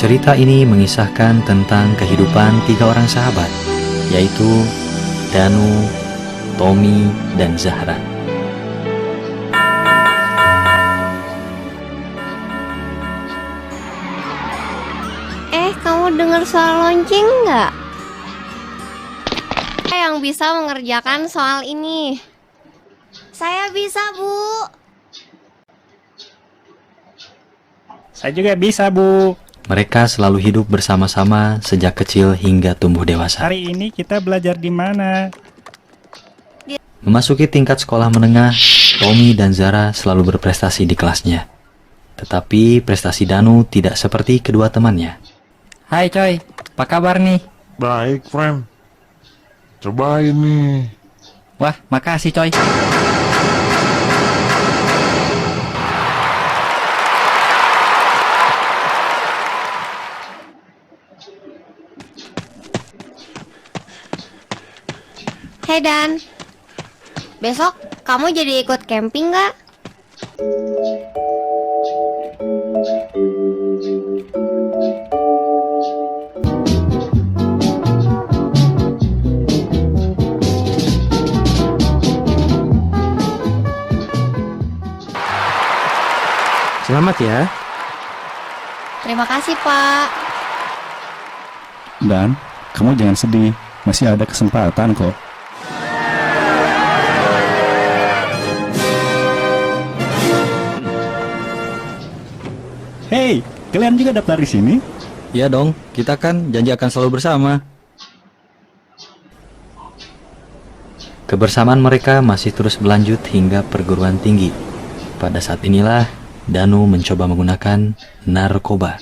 Cerita ini mengisahkan tentang kehidupan tiga orang sahabat, yaitu Danu, Tommy, dan Zahra. Kamu dengar soal lonceng nggak? Yang bisa mengerjakan soal ini. Saya bisa, Bu. Saya juga bisa, Bu. Mereka selalu hidup bersama-sama sejak kecil hingga tumbuh dewasa. Hari ini kita belajar di mana? Memasuki tingkat sekolah menengah, Tommy dan Zahra selalu berprestasi di kelasnya. Tetapi prestasi Danu tidak seperti kedua temannya. Hai coy, apa kabar nih? Baik, friend. Cobain nih. Wah, makasih coy. Hey Dan, besok kamu jadi ikut camping nggak? Selamat ya. Terima kasih, Pak. Dan kamu jangan sedih, masih ada kesempatan kok. Hey, kalian juga daftar di sini? Ya dong, kita kan janji akan selalu bersama. Kebersamaan mereka masih terus berlanjut hingga perguruan tinggi. Pada saat inilah Danu mencoba menggunakan narkoba.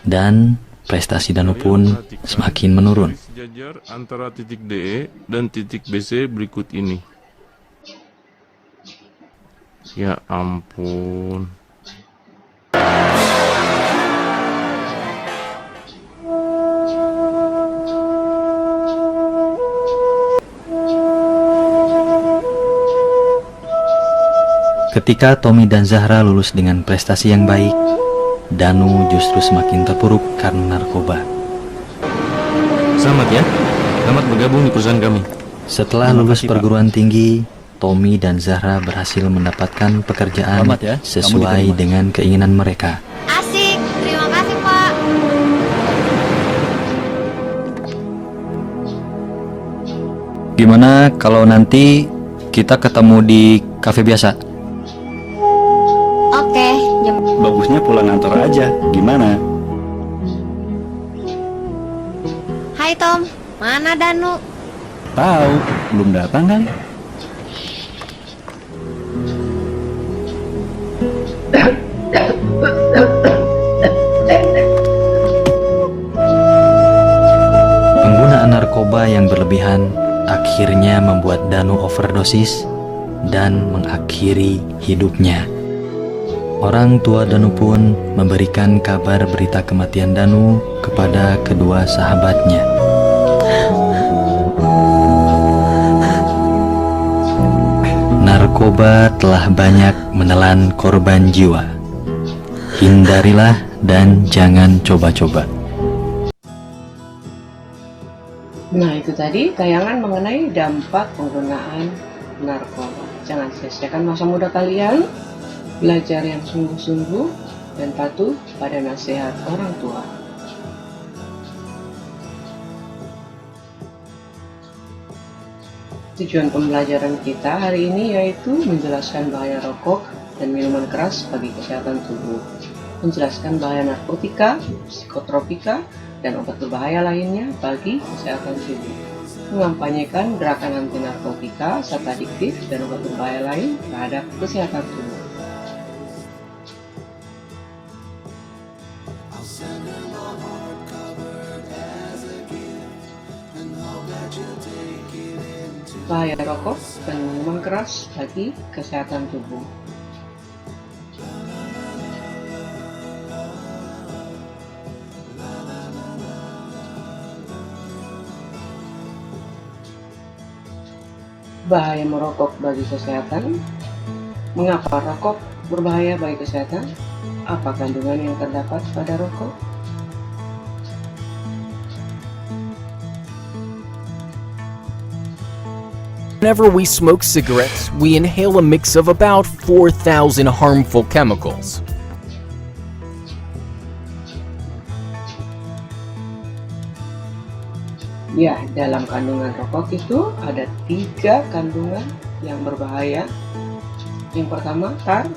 Dan prestasi Danu pun semakin menurun. Sejajar antara titik DE dan titik BC berikut ini. Ya ampun. Ketika Tommy dan Zahra lulus dengan prestasi yang baik, Danu justru semakin terpuruk karena narkoba. Selamat ya. Selamat bergabung di perusahaan kami. Setelah lulus perguruan tinggi, Tommy dan Zahra berhasil mendapatkan pekerjaan Selamat ya, kamu sesuai diterima. dengan keinginan mereka. Asik, terima kasih, Pak. Gimana kalau nanti kita ketemu di kafe biasa? Oke, jam. Bagusnya pulang kantor aja, gimana? Hai Tom, mana Danu? Tahu, belum datang kan? Penggunaan narkoba yang berlebihan akhirnya membuat Danu overdosis dan mengakhiri hidupnya. Orang tua Danu pun memberikan kabar berita kematian Danu kepada kedua sahabatnya. Narkoba telah banyak menelan korban jiwa. Hindarilah dan jangan coba-coba. Nah, itu tadi tayangan mengenai dampak penggunaan narkoba. Jangan sia-siakan masa muda kalian, belajar yang sungguh-sungguh, dan patuh pada nasihat orang tua. Tujuan pembelajaran kita hari ini yaitu menjelaskan bahaya rokok dan minuman keras bagi kesehatan tubuh, menjelaskan bahaya narkotika, psikotropika, dan obat berbahaya lainnya bagi kesehatan tubuh, mengampanyekan gerakan anti narkotika, zat adiktif, dan obat berbahaya lain terhadap kesehatan tubuh. Bahaya rokok dan minuman keras bagi kesehatan tubuh. Bahaya merokok bagi kesehatan. Mengapa rokok berbahaya bagi kesehatan? Apa kandungan yang terdapat pada rokok? Whenever we smoke cigarettes, we inhale a mix of about 4,000 harmful chemicals. Ya, dalam kandungan rokok itu ada 3 kandungan yang berbahaya. Yang pertama, tar.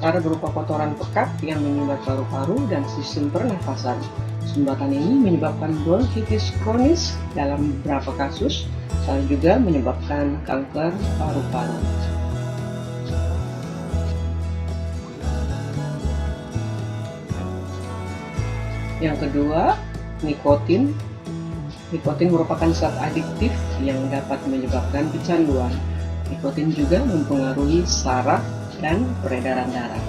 Tar berupa kotoran pekat yang menyumbat paru-paru dan sistem pernafasan. Sumbatan ini menyebabkan bronkitis kronis dalam beberapa kasus, dan juga menyebabkan kanker paru-paru. Yang kedua, nikotin. Nikotin merupakan zat adiktif yang dapat menyebabkan kecanduan. Nikotin juga mempengaruhi saraf dan peredaran darah.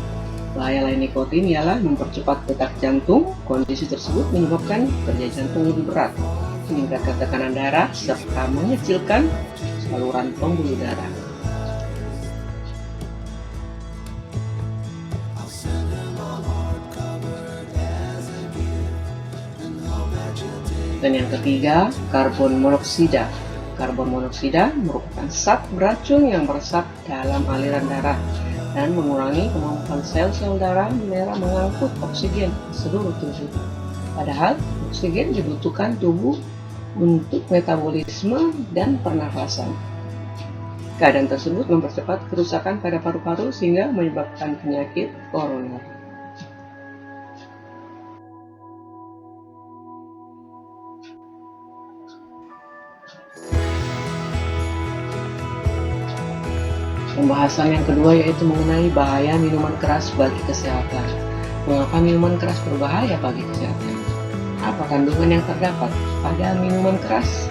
Bahaya lain nikotin ialah mempercepat detak jantung. Kondisi tersebut menyebabkan kerja jantung lebih berat, meningkatkan tekanan darah, serta mengecilkan saluran pembuluh darah. Dan yang ketiga, karbon monoksida. Karbon monoksida merupakan zat beracun yang meresap dalam aliran darah dan mengurangi kemampuan sel-sel darah merah mengangkut oksigen ke seluruh tubuh. Padahal, oksigen dibutuhkan tubuh untuk metabolisme dan pernafasan. Keadaan tersebut mempercepat kerusakan pada paru-paru sehingga menyebabkan penyakit koroner. Pembahasan yang kedua yaitu mengenai bahaya minuman keras bagi kesehatan. Mengapa minuman keras berbahaya bagi kesehatan? Apa kandungan yang terdapat pada minuman keras?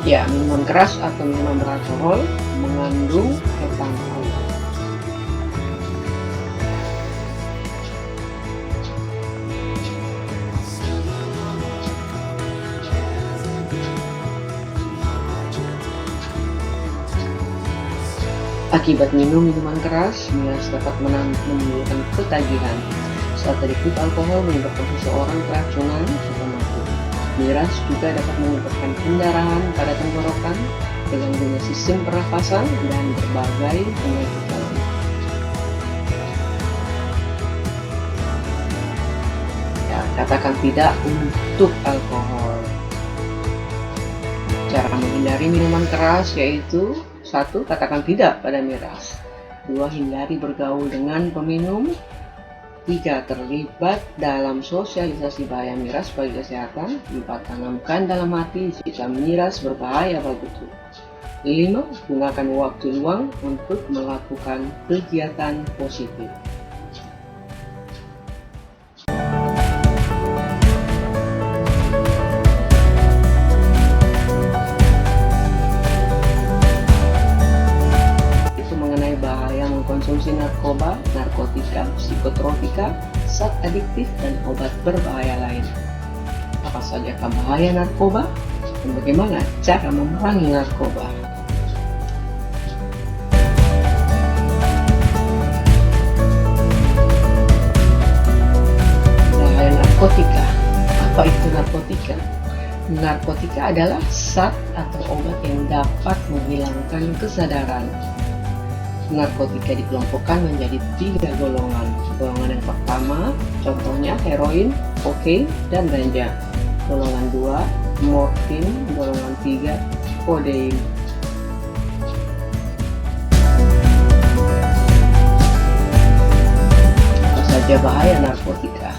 Ya, minuman keras atau minuman beralkohol mengandung etanol. Akibat minum minuman keras, miras dapat menimbulkan ketagihan. Saat terikut alkohol menyebabkan seseorang keracunan atau mabuk. Miras juga dapat menyebabkan pendarahan pada tenggorokan, gangguan sistem pernafasan, dan berbagai penyakit lain. Ya, katakan tidak untuk alkohol. Cara menghindari minuman keras yaitu: 1. Katakan tidak pada miras. 2. Hindari bergaul dengan peminum. 3. Terlibat dalam sosialisasi bahaya miras bagi kesehatan. 4. Tanamkan dalam hati jika miras berbahaya bagi tubuh. 5. Gunakan waktu luang untuk melakukan kegiatan positif. Konsumsi narkoba, narkotika, psikotropika, zat adiktif, dan obat berbahaya lain. Apa saja bahaya narkoba dan bagaimana cara memerangi narkoba? Bahaya narkotika. Apa itu narkotika? Narkotika adalah zat atau obat yang dapat menghilangkan kesadaran. Narkotika dikelompokkan menjadi 3 golongan. Golongan yang pertama, contohnya heroin, kokain, dan ganja. Golongan 2, morfin. Golongan 3, kodein. Apa saja bahaya narkotika?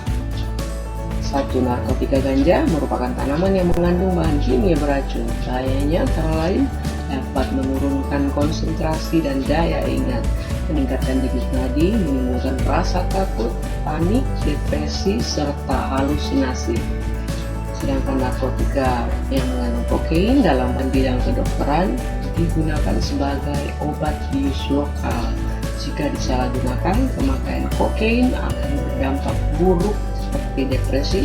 1. Narkotika ganja merupakan tanaman yang mengandung bahan kimia beracun. Bahayanya antara lain dapat menurunkan konsentrasi dan daya ingat, meningkatkan denyut nadi, menimbulkan rasa takut, panik, depresi, serta halusinasi. Sedangkan narkotika yang mengandung kokain dalam bidang kedokteran digunakan sebagai obat bius lokal. Jika disalahgunakan, pemakaian kokain akan berdampak buruk seperti depresi,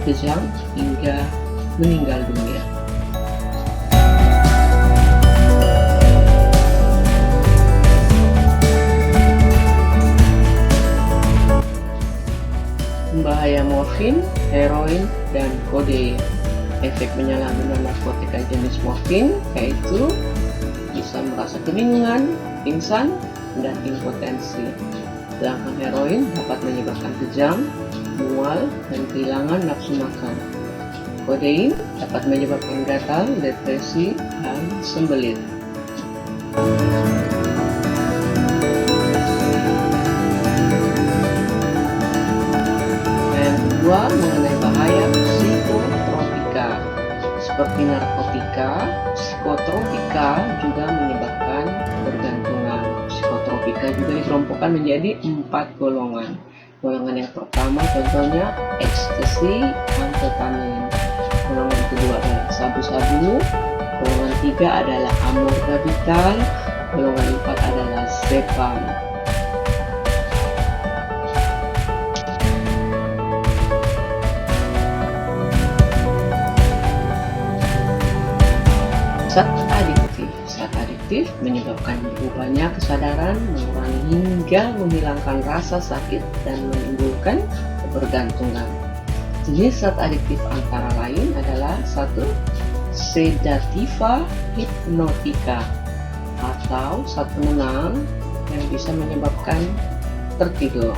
kejang, hingga meninggal dunia. morfin, heroin, dan kodein. Efek penyalahgunaan narkotika jenis morfin yaitu bisa merasa kebingungan, pingsan, dan impotensi. Sedangkan heroin dapat menyebabkan kejang, mual, dan kehilangan nafsu makan. Kodein dapat menyebabkan gatal, depresi, dan sembelit. Yang kedua, mengenai bahaya psikotropika. Seperti narkotika, psikotropika juga menyebabkan ketergantungan. Psikotropika juga dikelompokkan menjadi 4 golongan. Golongan yang pertama contohnya ekstasi, amfetamin. Golongan kedua adalah sabu-sabu. Golongan 3 adalah amorgabital. Golongan 4 adalah zepam. Zat adiktif menyebabkan berubahnya kesadaran, mengurangi hingga menghilangkan rasa sakit dan menimbulkan ketergantungan. Jenis zat adiktif antara lain adalah 1. Sedativa hipnotika atau zat penenang yang bisa menyebabkan tertidur.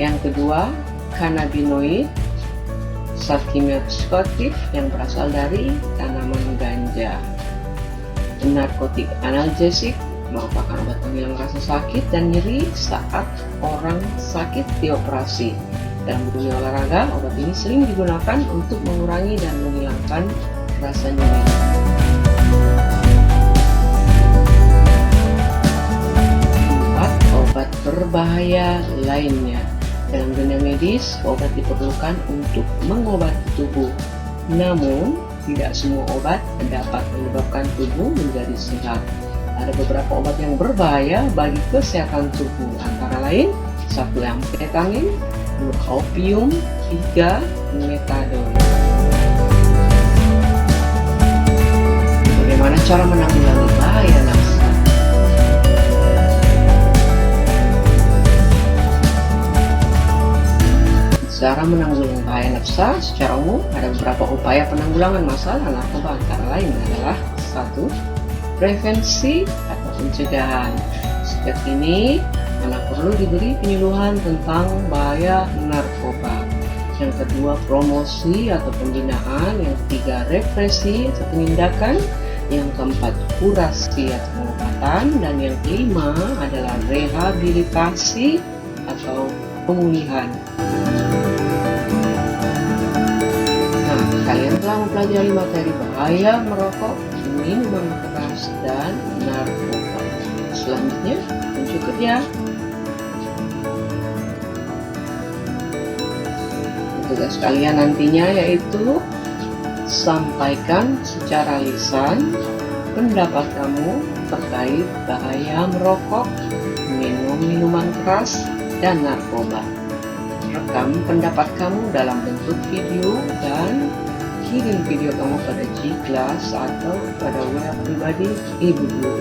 Yang kedua, kanabinoid, zat kimia psikoaktif yang berasal dari tanaman ganja. Narkotik analgesik merupakan obat penghilang rasa sakit dan nyeri saat orang sakit dioperasi. Dalam dunia olahraga, obat ini sering digunakan untuk mengurangi dan menghilangkan rasa nyeri. Empat, obat berbahaya lainnya. Dalam dunia medis, obat diperlukan untuk mengobati tubuh. Namun, tidak semua obat dapat menyebabkan tubuh menjadi sehat. Ada beberapa obat yang berbahaya bagi kesehatan tubuh, antara lain 1. Amfetamin, 2. Opium, 3. Metadon. Bagaimana cara menanggulangi bahaya nafsu? Cara menanggulangi bahaya nafsa secara umum ada beberapa upaya penanggulangan masalah narkoba, antara lain adalah 1. Prevensi atau pencegahan. Sejak ini anak perlu diberi penyuluhan tentang bahaya narkoba. Yang kedua, promosi atau pembinaan. Yang ketiga, represi atau penindakan. Yang keempat, kurasi atau pengobatan. Dan yang kelima adalah rehabilitasi atau pemulihan. Kalian telah mempelajari materi bahaya merokok, minuman keras, dan narkoba. Selanjutnya, tunjuk kerja. Tugas kalian nantinya yaitu sampaikan secara lisan pendapat kamu terkait bahaya merokok, minum minuman keras, dan narkoba. Rekam pendapat kamu dalam bentuk video dan kirim video kamu pada G-Class atau pada WA pribadi Ibu Guru.